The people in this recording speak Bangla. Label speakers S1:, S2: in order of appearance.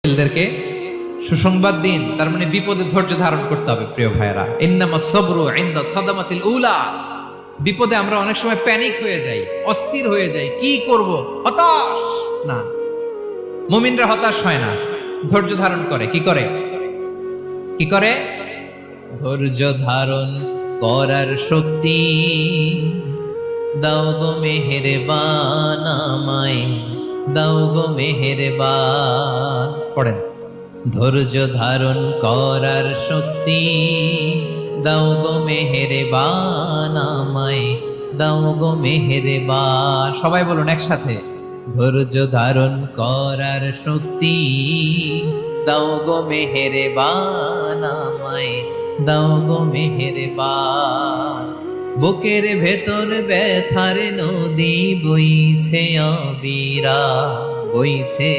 S1: ছেলেদেরকে সুসংবাদ দিন, তার মানে বিপদে ধৈর্য ধারণ করতে হবে। প্রিয় ভাইয়েরা, ইন্নামাস সাবরু ইনদা সাদামাতিল উলা। বিপদে আমরা অনেক সময় প্যানিক হয়ে যাই, অস্থির হয়ে যাই, কি করব, হতাশ। না, মুমিনরা হতাশ হয় না, ধৈর্য ধারণ করে। কি করে? কি করে? ধৈর্য ধারণ করার শক্তি দাও গো মেহেরবান আমায়, দাও গো মেহেরবান। পড়েন, ধৈর্য ধারণ করার শক্তি দাও গো মেহেরবান আমায়, দাও গো মেহেরবান। সবাই বলুন একসাথে, ধৈর্য ধারণ করার শক্তি দাও গো মেহেরবান আমায়, দাও গো মেহেরবান। বুকের ভেতর ব্যথার নদী বইছে অবিরা, বইছে